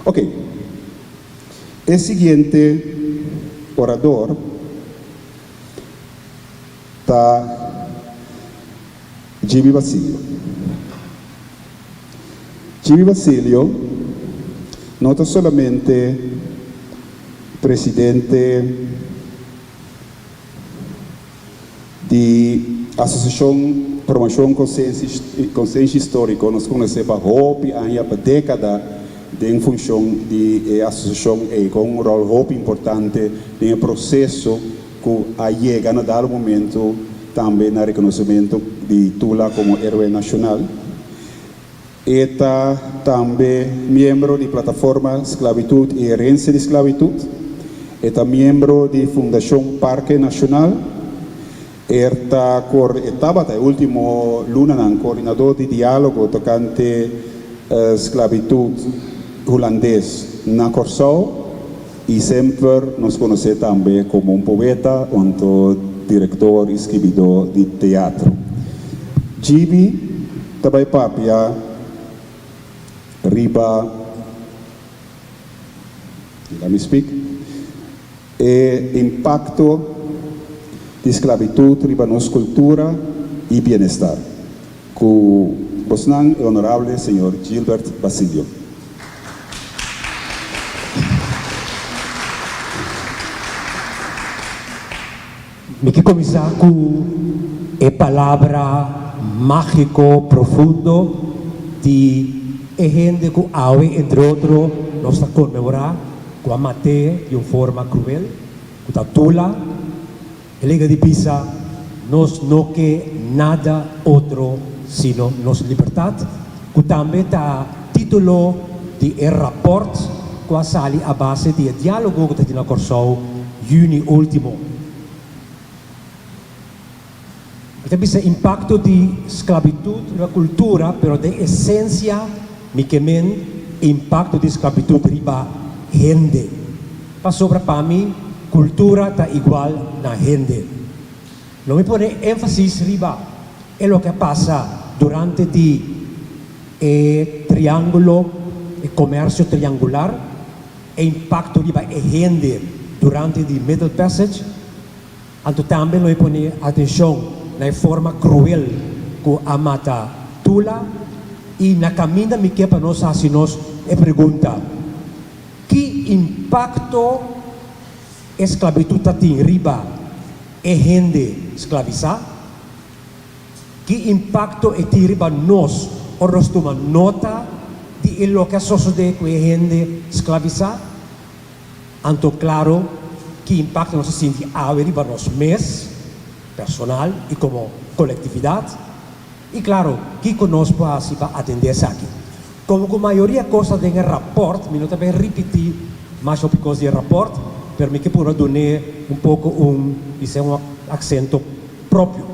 Ok, el siguiente orador está Jimmy Basilio. Jimmy Basilio no es solamente presidente de Asociación Promoción Consenso Histórico, nos conocemos há década em função de associação com um rol muito importante no processo que chega a dado momento também no reconhecimento de Tula como herói nacional. Está também membro da plataforma Esclavitud e Herência de Esclavitud. Está membro da Fundação Parque Nacional. Estava até o último luna coordenador de diálogo tocante esclavitud holandês na Corsau e sempre nos conhece também como um poeta, diretor e escritor de teatro. Gibi também papia riba, let me speak, impacto de esclavitud riba nossa cultura e bem-estar. Com Bosnan, o honorável senhor Gilbert Basilio. Me que começar com a palavra mágico profundo de gente que hoje, entre outros, nós está comemorar com a maté de uma forma cruel, com a tula, liga de pisa, nós não quer nada outro sino nossa liberdade, que também está título de rapport que a sali a base de diálogo que está na Corsau, junho último. Tem esse impacto de esclavitud na cultura, pero de essência, me quemen impacto de esclavitud riba gente. Para sobre para mim, cultura está igual na gente. Não me põe ênfase riba é o que passa durante o triângulo, o comércio triangular, e impacto riba é gente durante o Middle Passage. Então também não me põe atenção na forma cruel que a mata Tula e na caminho me que para nós assim nós é pergunta que impacto a esclavitud tem riba é gente esclavizar que impacto é tem riba nós ou nós toma nota de lo que sucede com a gente esclavizar então claro que impacto nós sente a riba nós mesmos personal e como coletividade e claro que conosco assim para atender isso aqui como a maioria coisa tem rapport me não também repetir mais uma coisa de rapport para mim que por dar um pouco um acento próprio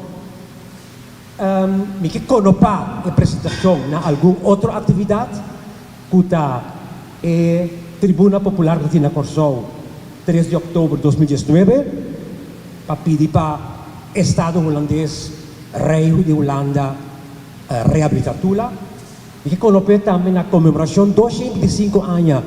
me que conopar a apresentação na alguma outra atividade que está Tribuna Popular de Tina Corsau 3 de outubro de 2019 para pedir para Estado holandês, rei de Holanda, reabilitar Tula. E que colocou também na comemoração 225 anos,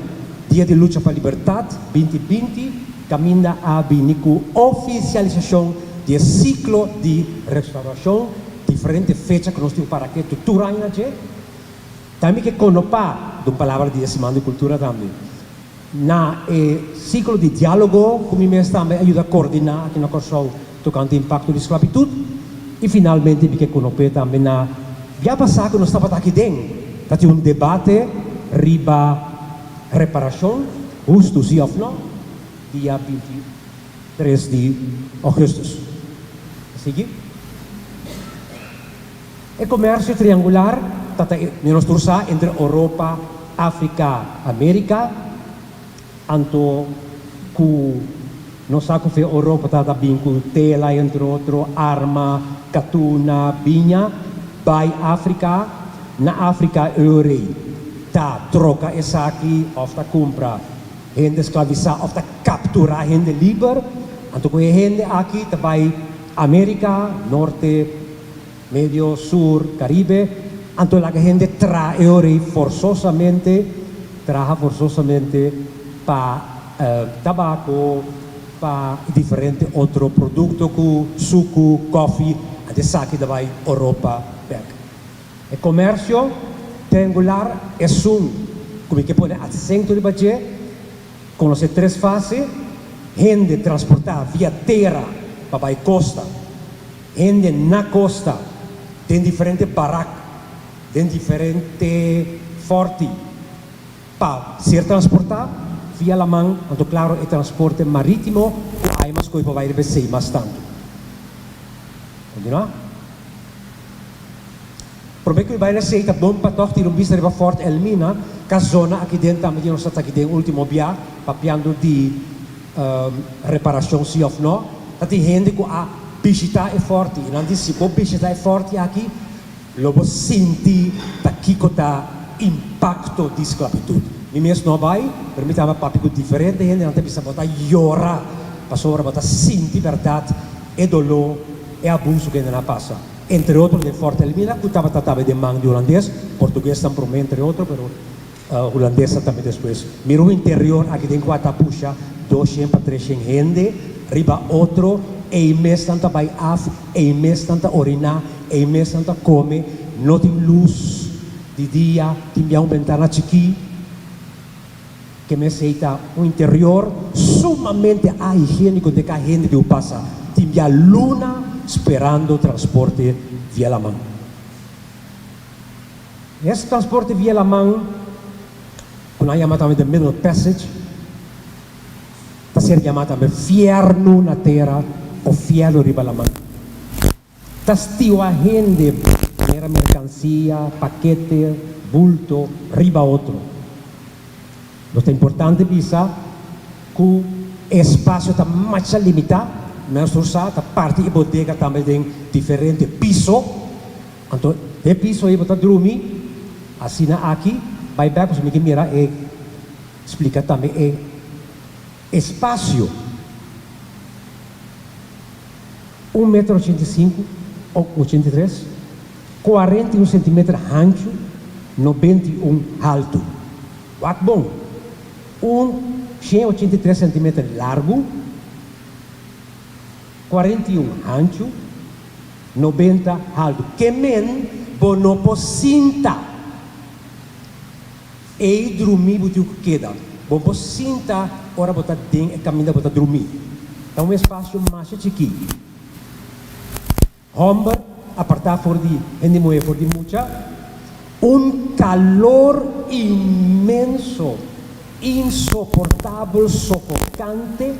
Dia de Luta para a Liberdade, 2020, caminha a a oficialização do ciclo de restauração, diferentes fechas que nós temos para que tudo ainda também que conopar de uma palavra de Semana de Cultura também. Na ciclo de diálogo, como mesmo também ajuda a coordenar aqui na Corsau, tocante impacto de esclavitud e finalmente me que conopé também na já passado nós estava aqui dentro tá um debate riba reparação justo sim ou não dia 23 de agosto seguir o comércio triangular tata nós tursa entre Europa África América anto ku nós sabemos que a Europa está bem com tela, entre outros, arma, catuna, vinha, vai África, na África, Eurei, tá troca essa aqui, ou está compra, gente escravizar, ou está capturar gente livre, então com a gente aqui, tá vai América, Norte, Medio, Sur, Caribe, entonces la gente trae trabaja forzosamente para tabaco, para diferentes otros productos, como suco, coffee, de saque de Europa. El comercio triangular es como que pone al centro de Bahía, con las tres fases, gente transportada vía tierra para la costa, gente na costa, en diferentes barracas, en diferentes forti, para ser transportado via la mão, então claro, el transporte marítimo, hay más coisa para ir más tanto. Continua? Probeer que bijna zeker bom para toch die rumbis riba fort Elmina, que zona aqui dentro também nós estamos aqui dentro último dia, papiando de reparação se ou não, dat die gente que a visita é forte, e não diz se o visita é forte aqui, logo senti que tá impacto de esclavitud. E mesmo não vai, permita-me papi diferente, gente não tem que botar llorar, passou a botar sentir verdade, e dolor, e abuso que não passa. Entre outros, de Forte Elmina, que estava tratando de mão de holandês, português também, entre outros, mas holandês também depois. Miro o interior, aqui dentro de Atapuxa, 200 para 300 gente, riba outro, e mês tanta vai af, e mês tanta orinar, e mês tanta come, não tem luz de dia, tem uma ventana chiqui, que me aceita um interior sumamente higiênico de que a gente que passa, tem a luna, esperando transporte via la mão. Esse transporte via la mão, quando é chamado também de Middle Passage, está sendo chamado também fierno na terra ou fierno riba la mão. Está estilo a gente, era mercancia, paquete, bulto, riba outro. Então é importante pensar que o espaço está mais limitado. Nós usamos a parte de bodega também tem diferente piso. Então, o piso aí botar dormir, assim aqui, vai ver para você mirar e explicar também é espaço. 1,85 m ou 83, 41 cm ancho, 91 alto. Quatro bom. 183 cm largo, 41 ancho, 90 alto. Que men bonopo cinta. E dormir butiu queda. Bonopo cinta, ora botar dentro e caminhar botar dormir. É um espaço mais chique. Homem, apartar for de endimoe for de mucha, calor imenso, insoportável, sofocante.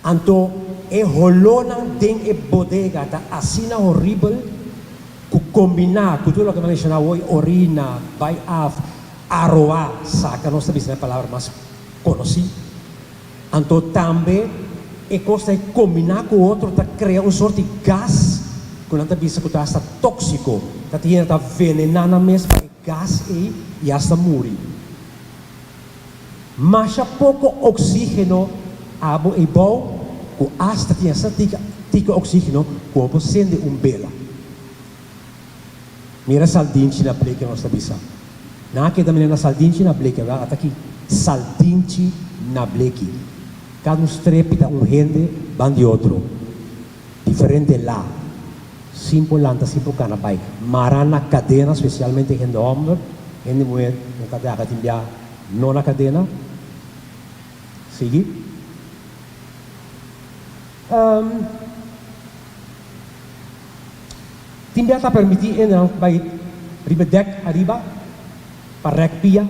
Então, é rolona dentro da bodega, tá assim horrível, que combinar, que tudo o que nós chamamos hoje, orina, vai af, arroa, saca, não sabia se é a palavra mais conhecida. Então, também, é coisa de combinar com o outro, tá criar um sorte de gás, que não está vista que está tóxico, está venenando mesmo, é gás aí, e está morrer. Mas há pouco oxígeno, abo e bom, que hasta tinha essa tica oxígeno, como sente bela. Mira saldinci na pleca nós sabia. Na que também na saldinci na pleca, até aqui saldinci na pleca. Cada estrepita gente van de outro, diferente lá. Simple lanta, simple canapai. Marana cadena, especialmente gente homem, gente mulher, não cadena timbia, não na cadena. Sigue. Timbia está permitido entrar by ribedek arriba, para recpia,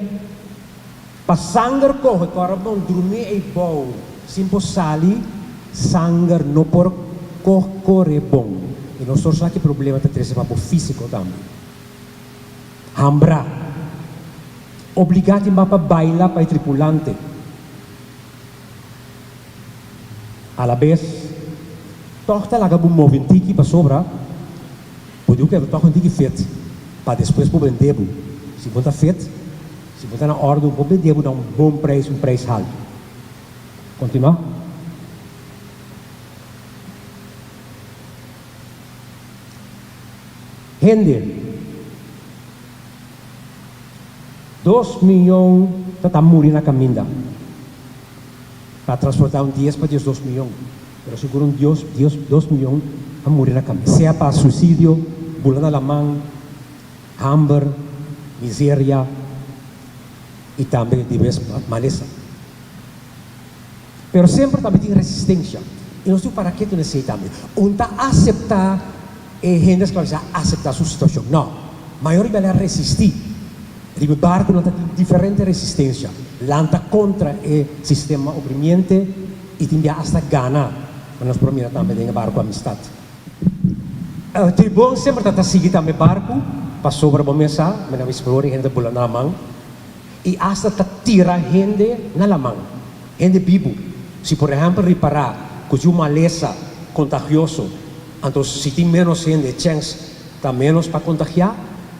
para sangue corre, para bom dormir e bom, simple sali, sangue não por corre bom. E nós só que problema está trazendo para o físico também. Hambra, obrigado para bailar para o tripulante. A la vez, toca lá que um movimento para sobra, pode que toca um tique feito, para depois para vender. Se você está feito, se você está na ordem, para vender, dá um bom preço, um preço alto. Continua. Gente, 2 milhões está morrendo na caminha. Para transportar 10 para 2 milhões. Mas seguro 2 milhões a morrer na caminha. Seja para suicídio, bulana alemã, hambre, miséria e também diversas maleza. Mas sempre também tem resistência. E não sei para que tu necessita também. Não aceitar gente escravizada, aceitar sua situação. Não. A maioria vai resistir. O barco não tem diferente resistência. Lanta contra o sistema oprimiente e tem hasta gana. Mas nós prometemos também o barco amistad. O tribunal sempre está seguindo também o barco para sobrevivência, mas não explora gente bola na mão. E hasta está tira gente na mão. Gente vivo. Se, por exemplo, reparar que uma maleza contagioso, então se tem menos gente, chance está menos para contagiar,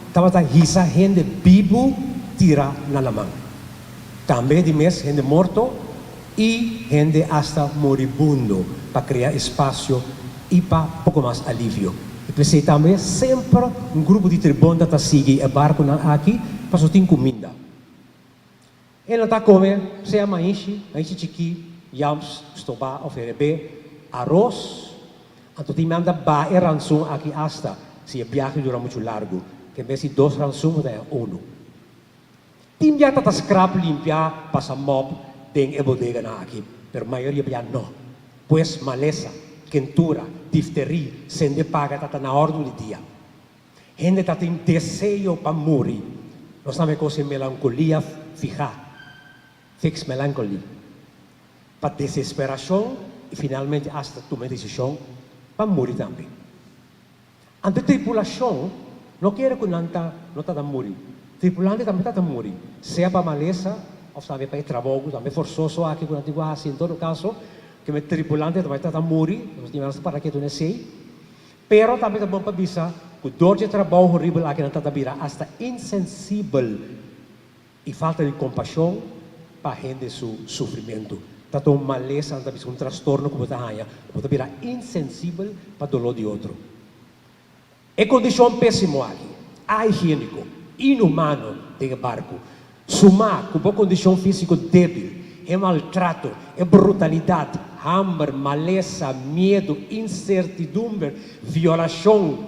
estava a gente vivo tira na mão. Também de mais gente morto e gente hasta moribundo para criar espaço e para pouco mais alívio. E pensei também sempre um grupo de tribunos que segue o barco aqui para só ter comida. Ele está comendo, se é maíz chiqui, yams, estoba, oferebe, arroz. Então tem manda ba e ransom aqui hasta se a viagem dura muito largo, que mesmo 2 ransom é 1. Tem já tá scrap limpar, passa mop, tem a bodega na aqui, pero maioria já não. Pois maleza, quentura, difteria, sende paga tá na ordem do dia. Gente tá tem desejo para morrer. Nós sabemos que melancolia fija, fix melancolia. Para desesperação e finalmente hasta tomar decisão para morrer também. A tripulação não quer que não está morrer. Tripulante também está morrer. Seja para maleza, ou sabe para trabalho, também forçoso aqui quando digo assim, em todo caso, que o tripulante também está morrer, nós temos para que tu não sei. Pero também é bom para avisar que dor de trabalho horrível aqui não está virando hasta insensível e falta de compaixão para a gente seu sofrimento. Está tão maleza, está um transtorno como está aí, pode virar insensível para o dolor de outro. É condição péssima aqui, higiênico, inumano de barco. Sumar com boa condição física débil, é maltrato, é brutalidade, hambre, maleza, medo, incertidumbre, violação,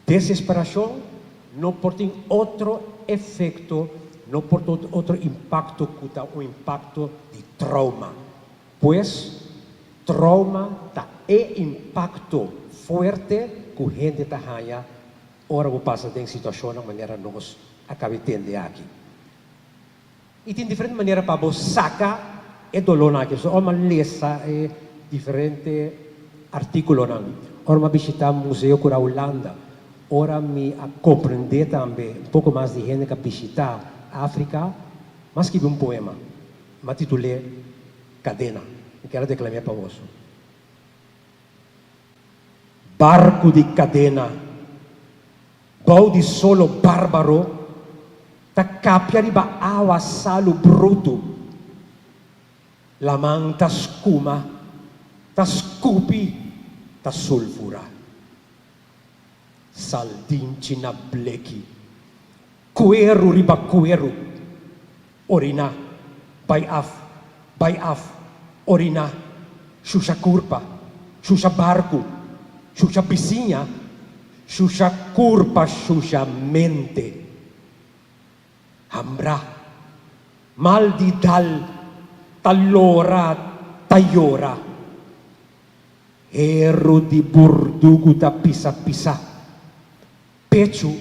desesperação, não pode outro efeito, não pode outro impacto que o impacto de trauma. Pois, trauma é impacto forte que a gente está aí, ora vou passar em situação da maneira nós acabamos de entender aqui. E tem diferentes maneiras para você sacar o dolor aqui. Só uma lesa é diferente artículo não. Ora visitar o museu da Holanda. Ora me compreender também um pouco mais de gente que visitar a África, mas que um poema. Me titulei Cadena. E quero declamar para você. Barco de cadena, bau de solo bárbaro, ta capia riba awa salo bruto, la man ta scuma, ta scupi, ta sulfura, saldinci na blechi, cuero riba cuero, orina, by af, orina, shusha curpa, shusha barco, Xuxa vizinha, Xuxa curpa, Xuxa mente. Hambra, mal di dal, talora, tayora. Ero di burdugo da pisa. Pecho,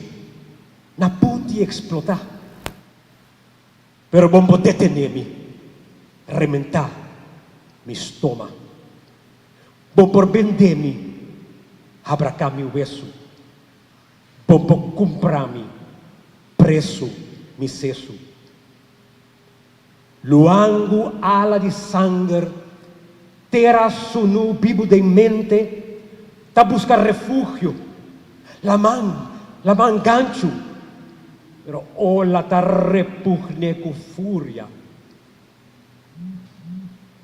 na punti explota. Pero bombo detenemi, rementa, mi stoma. Bombo vendemi, abracami o hueso, bombo comprami, preço, mi cesso. Luango ala de sangue, terra sunu vivo de mente, ta busca refúgio, la man gancho, pero ola ta repugne com fúria.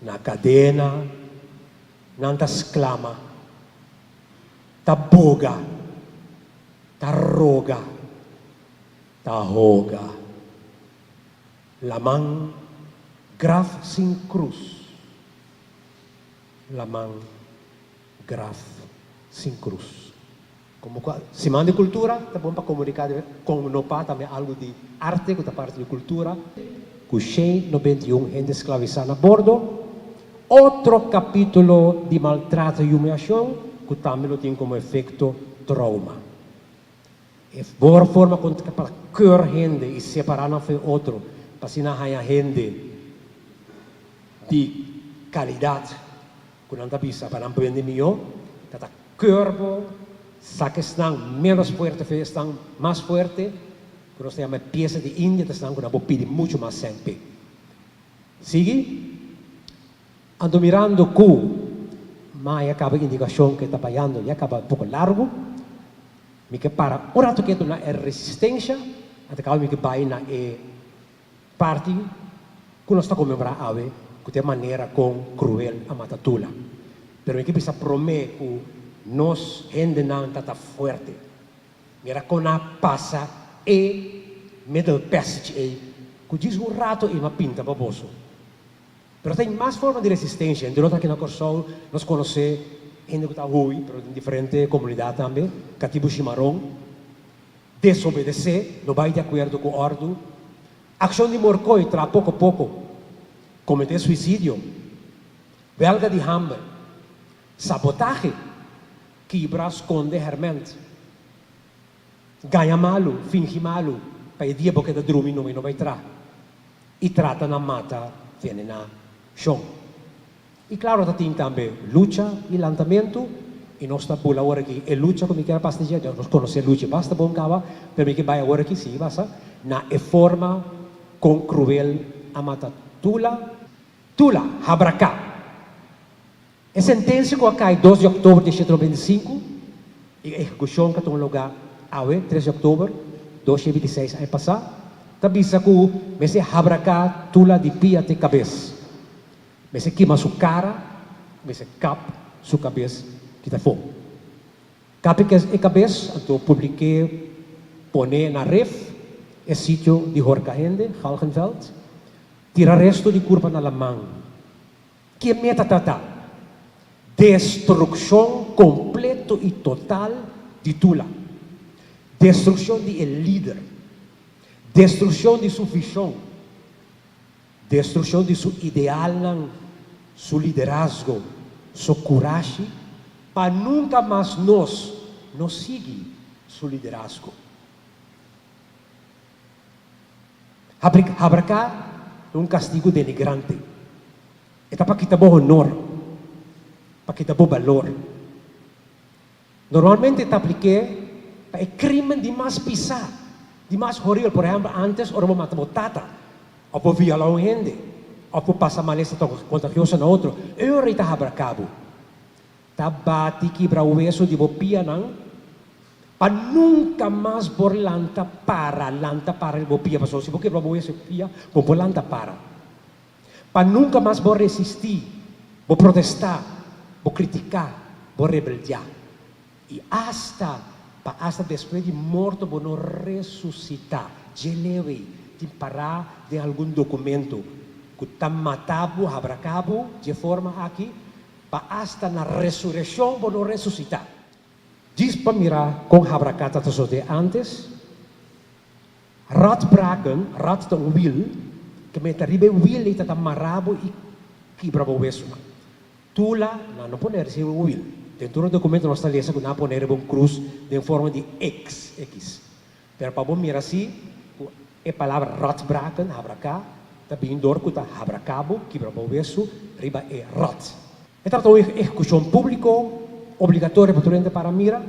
Na cadena, nanta exclama, ta boga, ta roga, ta hoga, lamang graf sin cruz, lamang graf sin cruz. Como semana de cultura, tá bom para comunicar com no pa também algo de arte, que tá parte de cultura. Com 91 gente esclavizada a bordo. Outro capítulo de maltrato e humilhação, que também tem como efeito trauma. É boa forma para cur gente e separar um do outro, para se não há gente de qualidade, que não está vista para não aprender melhor, que corpo, saque estão menos forte, estão mais forte, que nós temos peça de Índia, estão com uma bopida muito mais sempre. Sigue? Ando mirando que, mas acaba a indicação que está pagando, e acaba um pouco largo, me que para, o rato que é resistência, até que me que vai na parte, que nós está comemorando ave, que tem maneira com cruel a matatula. Pero me que precisa prometer que nós gente não está forte. Mira com a passa e middle passage que diz rato e uma pinta baboso. Pero tem mais forma de resistência. De outra que na Corsol nós conhecemos gente que está ruim, pero em diferente comunidade também, cativo chimarrão, desobedecer, não vai de acordo com a ordem, ação de morcoi, tra pouco a pouco, cometer suicídio, belga de hambre, sabotagem, quebrar, esconder, hermente, ganha malo, finge malo, para o dia porque da dormir não vai entrar, e trata na mata, vem na chão. E claro, tem também luta e lançamento, e nós estamos por agora aqui, é luta como que era pastilha, nós conhecemos luta, basta bom cava, para que vai agora aqui, sim, basta, na forma com cruel a mata tula, habracá. A sentença que cai 2 de outubro de 1995, e a execução que tem lugar, 3 de outubro de 2026, aí passar, tabisa que esse habracá tula de pia de cabeça. Mas queima sua cara, mas cap sua cabeça que está fogo. Cap e cabeça, então publiquei, pone na ref, é sítio de Horcahende, Galgenveld, tira resto de curva na lamang. Que meta tata? Destruição completa e total de Tula. Destruição de el líder. Destruição de sua visão. Destruição de seu ideal, seu liderazgo, sua coragem, para nunca mais nós seguir seu liderazgo. Habracá é um castigo denigrante. É para que bom honor, para que bom valor. Normalmente está apliqué para o crime de mais pisar, de mais horrível. Por exemplo, antes, o robô mata botata. Ou por violar um gente, ou por passar maleza contagiosa na outro. Eu rei tá abracabo. Tá bate quebra o osso de bopia não, para nunca mais por lanta para o bopia. Mas se você quebra o osso pia, por lanta para nunca mais por resistir, por protestar, por criticar, por rebeliar. E hasta depois de morto, por não ressuscitar. Geleve. De parar de algum documento que está matado, abracado, de forma aqui, para hasta na ressurreição, para não ressuscitar. Diz para mirar com abracata de antes, ratbraken, rat de wil, que me terrible wil está amarrado e quebra o osso. Tula, não poner se o wil. Dentro do documento nós está lendo que não poner um cruz de forma de X. Pero para mirar assim, a palavra ratbraken, abracá, também dor que está abracabo, quebra o osso, riba é rat. Então, a execução pública, obrigatória para mira,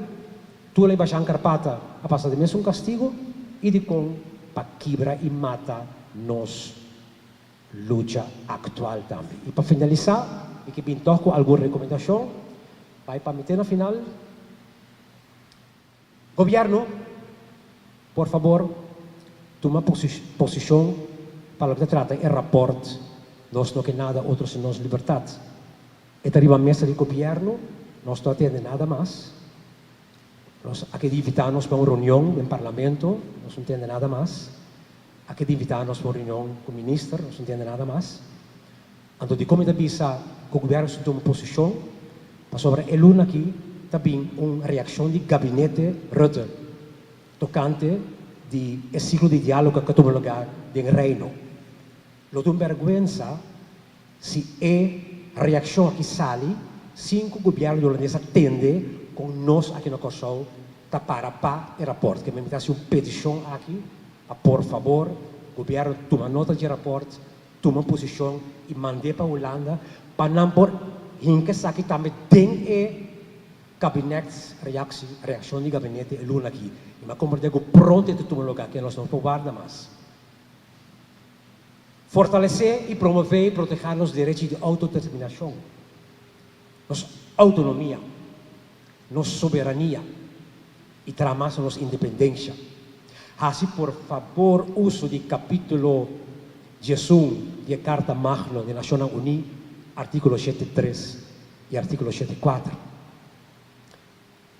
tu leva a Carpata a passar de mesmo castigo, e de com para quebra e mata nos luta atual também. E para finalizar, e que pintou com alguma recomendação, vai para meter na final. Governo, por favor, toma posição para o que trata é rapport, nós não queremos nada outro senão liberdade. E arriba a mesa de governo, nós não atende nada mais. Aquí invitarnos para una reunión en el Parlamento, no se entiende nada más. Aquí invitarnos para una reunión con el ministro, no se entiende nada más. Entonces, como avisa que el gobierno se toma posición, para sobre el lunes aquí, también una reacción del gabinete Rutte, tocante del ciclo de diálogo que tuvo lugar en el Reino. Lo de vergüenza si la reacción que sale, sin que el gobierno holandés atende con nos aqui no Kosovo, para el reporte. Que me invitasse una petición aquí, por favor, el gobierno toma nota del reporte, toma posición y mande para Holanda, para não por hinke saki também tem gabinete reação do gabinete é luna aqui. E mas como digo pronto de tomar lugar que nós não podemos mais. Fortalecer e promover e proteger os direitos de autodeterminação, nossa autonomia, nossa soberania e tramar nossa independência. Assim, por favor, uso do capítulo 11 da Carta Magna das Nações Unidas, artículo 7.3 e artículo 7.4.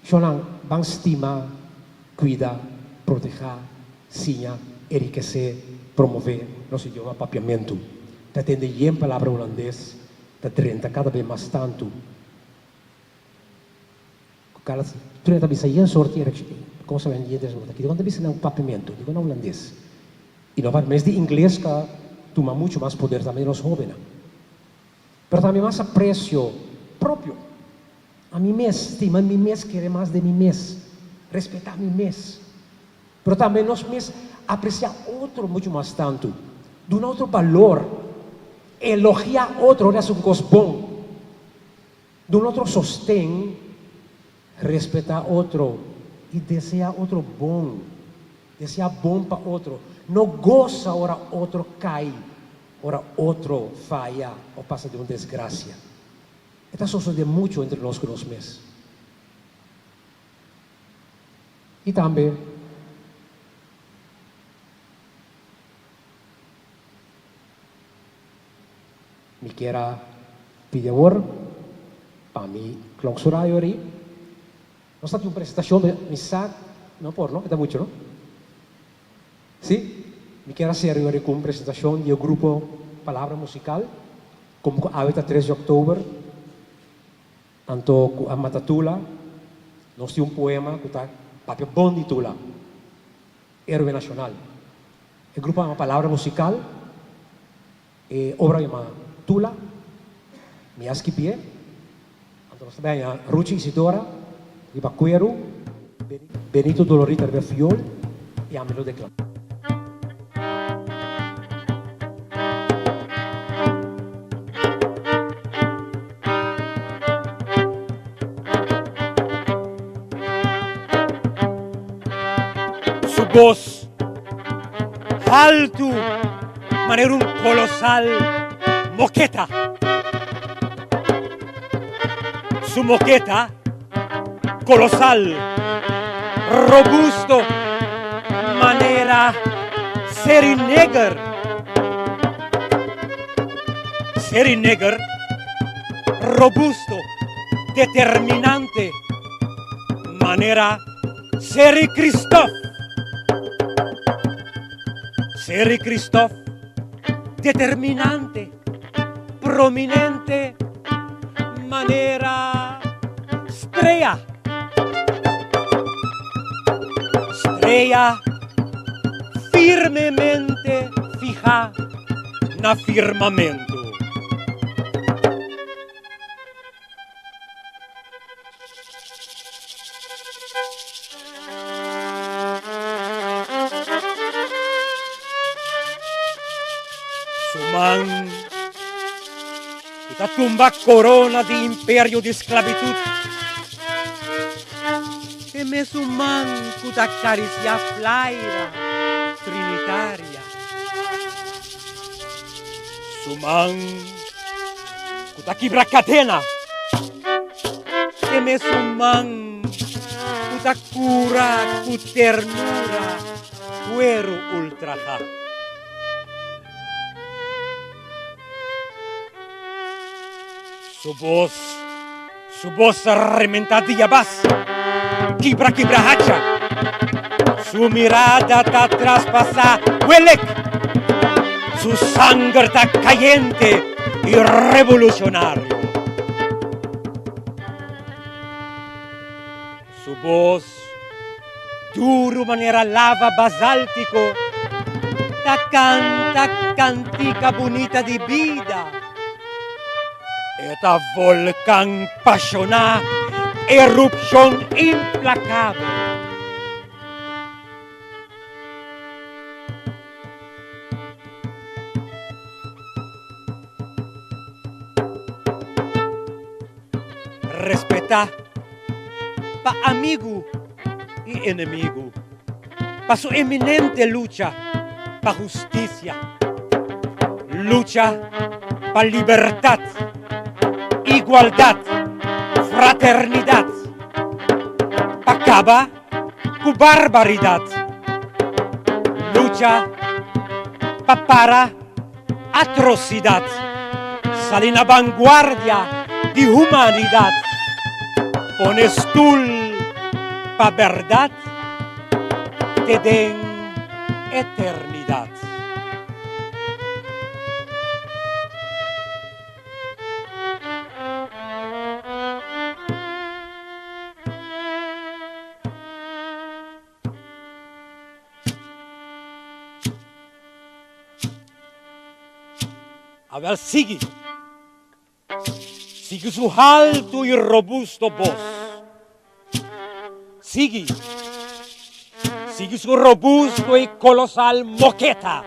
Sono van estimar, cuidar, proteger, signar, enriquecer, promover nosso idioma papiamento. Te atende em palavra holandês, te trenta cada vez mais tanto. Tu não bisa em sorte como se vende desde aqui. Quando bisa não papiamento, digo não holandês. E não vai mais de inglês que toma muito mais poder também nos jovens. Pero também mais aprecio próprio. A mim mesmo, estima a mim mesmo, querer mais de mim mesmo, respeitar a mim mesmo. Mas também nós mesmos apreciar outro muito mais tanto, de um outro valor, elogiar outro, é um coisa bom, de um outro sostém, respeitar outro e desejar outro bom, desejar bom para outro. Não goza ora outro cai, ora outro falha ou passa de uma desgraça. Está sucede muito entre nós com nós mesmos. E também, me quero pedir para me clausurar aí. Nós temos uma apresentação de missa, não por, não? Está muito, não? Sim? Me quero ser agora com uma apresentação do grupo Palavra Musical, como a 3 de outubro. Anto a Matatula, nós temos poema que está papel bom de Tula, Héroe Nacional. O grupo é uma palavra musical, obra é uma Tula, Miaski Pie, anto nós também a Ruchi Isidora, Ibacuero, Benito Dolorita de Fiol e Amelo de Clam. Voz alto, manera un colosal moqueta. Su moqueta colosal, robusto, manera Serinegger. Serinegger, robusto, determinante, manera Seri Christoph. Seri Christoph, determinante, prominente, manera Strella. Strella, firmemente fija na firmamento. Suman, kita tumba corona di imperio di esclavitud. E me suman kuta caricia flaira trinitaria. Suman kuta kibra catena. E me suman kuta cura ku ternura cuero ultraja. Su voz rementadilla bas, Kibra-kibrahacha. Su mirada ta traspasa huelek. Su sangre ta caliente y revolucionario. Su voz duro manera lava basáltico. Ta canta cantica bonita di vida. Eta volcán pasional, erupción implacable. Respeta pa amigo y enemigo, pa su eminente lucha pa justicia, lucha pa libertad, igualdad, fraternidad, pa acaba cu barbaridad, lucha pa para atrocidad, sale en la vanguardia de humanidad, pones tú pa verdad, te den eternidad. A ver, sigue su alto y robusto voz. Sigue su robusto y colosal moqueta.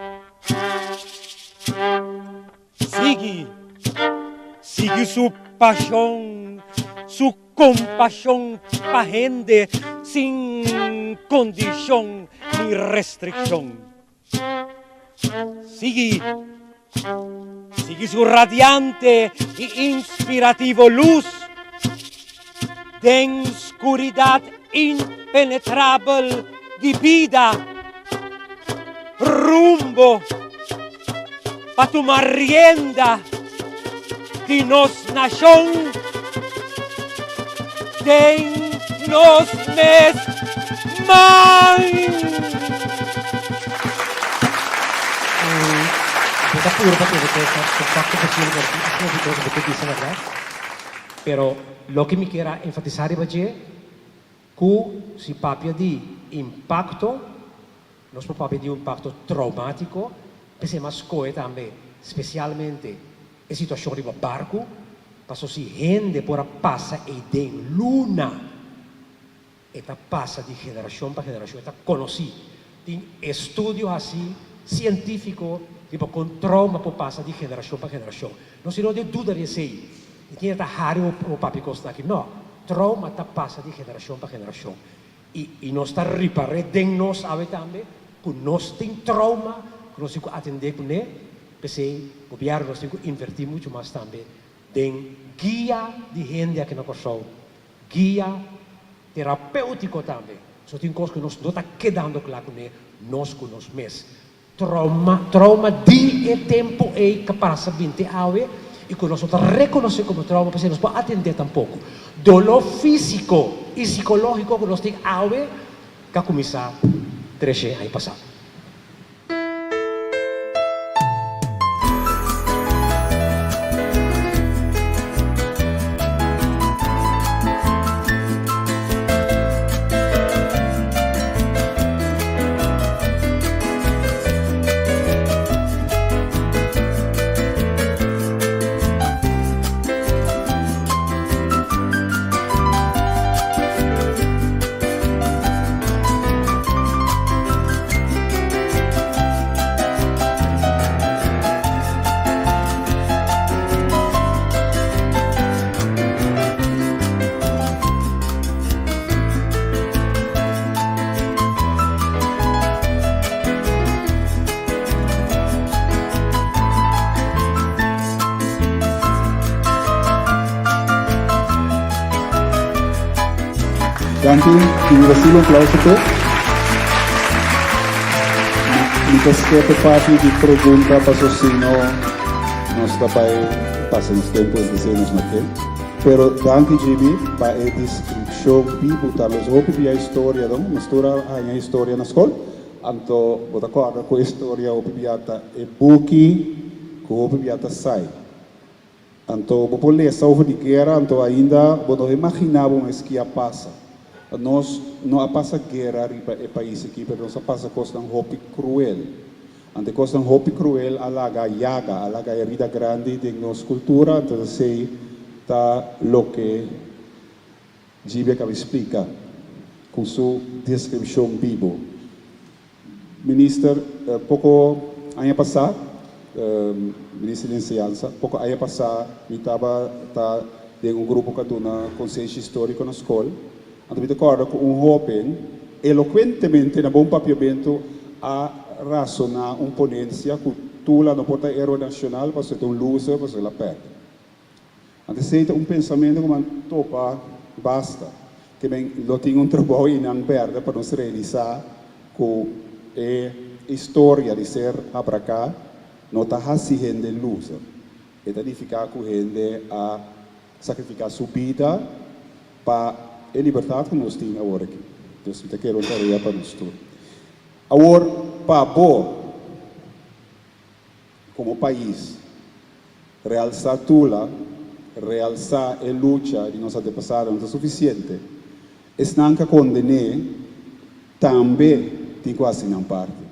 Sigue su pasión, su compasión pa' gente sin condición ni restricción. Sigue su radiante y inspirativo luz de oscuridad impenetrable de vida, rumbo pa tomar rienda de nos nación, de nos mes Está puro porque contacto posible con lo que dicen acá. Pero lo que me quiera enfatizar es que si papia di impacto, nos papia di impacto traumático, pese más coe también, especialmente en situación de barco, paso si gente por pasa e den luna, esta pasa de generación para generación, esta conocí, de estudio así científico, tipo con trauma por passa de generação para generação. Não se não de dúvida de sei. E tinha esta raro o papi costa aqui. Não, trauma tá passa de generação para generação. E nós está reparando de nós sabe também, que nós tem trauma, que nós temos que atender com ele. Pensei, o governo nós temos que invertir muito mais também. Tem guia de gente aqui na Kosovo, guia terapêutico também. Só tem coisas que nós não está quedando claro com ele, nós com nós mesmos. Trauma di e tempo e que passa 20 anos e que nós reconhecemos como trauma, porque nós podemos atender tampouco. Dolor físico e psicológico que nós temos que começar a crescer aí passar. Danke, Brasil, um aplauso por. Muitas parte de pergunta para o senhor, nós também passamos tempo de sermos naquele. Pero danke, Jimmy, para a descrição. associação Bibo tá los hopi via história não mistura a história na escola anto bota acorda com a história hopi viata e buki com hopi viata sai anto vou ler sobre de guerra anto ainda vou imaginar mas que a passa nós não a passa guerra ripa e país aqui pero nós a passa coisa hopi cruel ante coisa hopi cruel alaga yaga alaga herida grande de nossa cultura então sei tá lo que Gibia que explica com sua descrição vivo. Ministro, pouco ano passado, ministro de Enseñanza, pouco ano passado, eu estava em grupo que estou na consciência histórica na escola. Então, eu recordo que jovem, eloquentemente, na bom papiamento, a razonar ponência que tu lá no porta héroe nacional para ser loser, para ser la perde. Então, seita pensamento como topa basta, que bem, eu tenho trabalho e não perde para nos realizar que a história de ser abracá não está assim gente lusa, e está ficar com gente a sacrificar sua vida para a liberdade que nós temos agora aqui. Então, eu quero tarefa para nós todos. Agora, para bom, como país, realçar tudo realçar a luta de nossos antepassados não é suficiente. Estão a condenar também tem quase não parte.